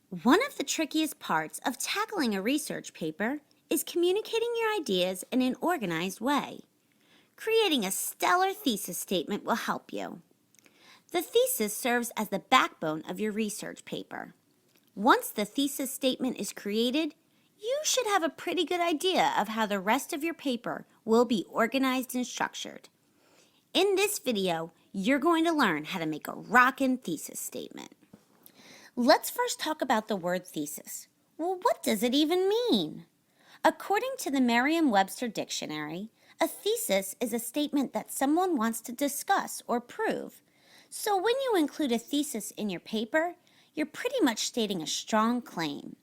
One of the trickiest parts of tackling a research paper is communicating your ideas in an organized way. Creating a stellar thesis statement will help you. The thesis serves as the backbone of your research paper. Once the thesis statement is created, you should have a pretty good idea of how the rest of your paper will be organized and structured. In this video, you're going to learn how to make a rockin' thesis statement. Let's first talk about the word thesis. Well, what does it even mean? According to the Merriam-Webster Dictionary, a thesis is a statement that someone wants to discuss or prove. So when you include a thesis in your paper, you're pretty much stating a strong claim.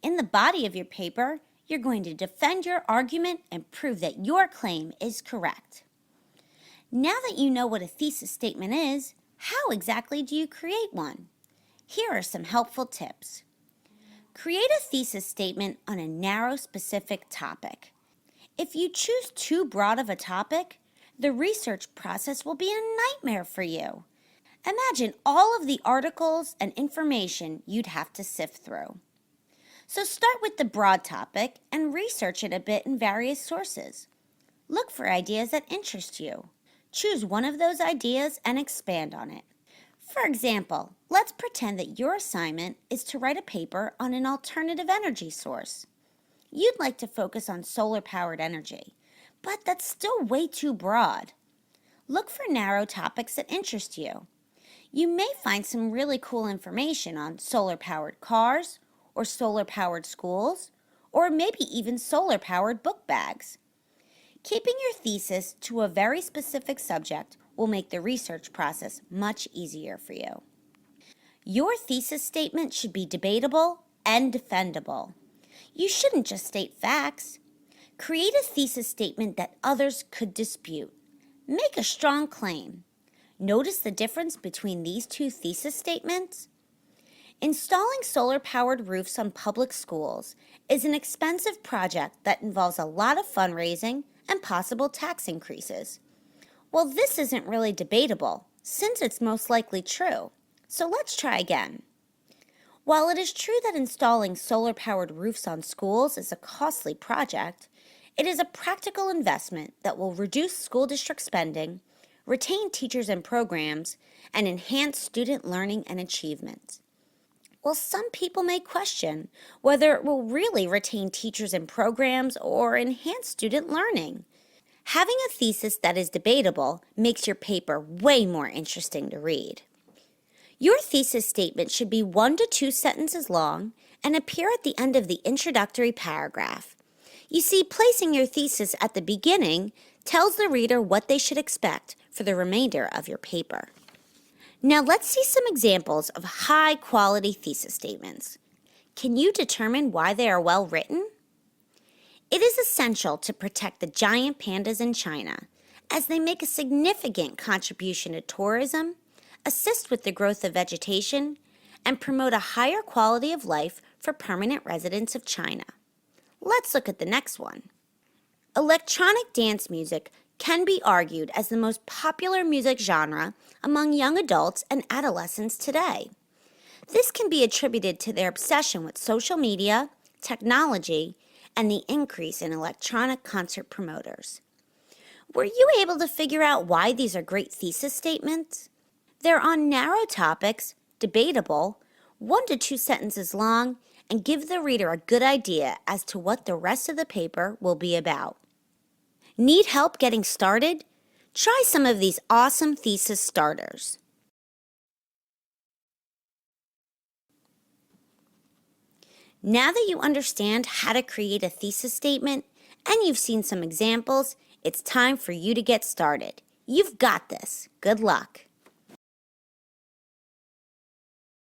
In the body of your paper, you're going to defend your argument and prove that your claim is correct. Now that you know what a thesis statement is, how exactly do you create one? Here are some helpful tips. Create a thesis statement on a narrow, specific topic. If you choose too broad of a topic, the research process will be a nightmare for you. Imagine all of the articles and information you'd have to sift through. So start with the broad topic and research it a bit in various sources. Look for ideas that interest you. Choose one of those ideas and expand on it. For example, let's pretend that your assignment is to write a paper on an alternative energy source. You'd like to focus on solar-powered energy, but that's still way too broad. Look for narrow topics that interest you. You may find some really cool information on solar-powered cars, or solar-powered schools, or maybe even solar-powered book bags. Keeping your thesis to a very specific subject will make the research process much easier for you. Your thesis statement should be debatable and defendable. You shouldn't just state facts. Create a thesis statement that others could dispute. Make a strong claim. Notice the difference between these two thesis statements? Installing solar-powered roofs on public schools is an expensive project that involves a lot of fundraising and possible tax increases. Well, this isn't really debatable, since it's most likely true. So let's try again. While it is true that installing solar-powered roofs on schools is a costly project, it is a practical investment that will reduce school district spending, retain teachers and programs, and enhance student learning and achievement. Well, some people may question whether it will really retain teachers and programs or enhance student learning. Having a thesis that is debatable makes your paper way more interesting to read. Your thesis statement should be 1 to 2 sentences long and appear at the end of the introductory paragraph. You see, placing your thesis at the beginning tells the reader what they should expect for the remainder of your paper. Now let's see some examples of high-quality thesis statements. Can you determine why they are well written? It is essential to protect the giant pandas in China, as they make a significant contribution to tourism, assist with the growth of vegetation, and promote a higher quality of life for permanent residents of China. Let's look at the next one. Electronic dance music can be argued as the most popular music genre among young adults and adolescents today. This can be attributed to their obsession with social media, technology, and the increase in electronic concert promoters. Were you able to figure out why these are great thesis statements? They're on narrow topics, debatable, 1 to 2 sentences long, and give the reader a good idea as to what the rest of the paper will be about. Need help getting started? Try some of these awesome thesis starters. Now that you understand how to create a thesis statement and you've seen some examples, it's time for you to get started. You've got this. Good luck.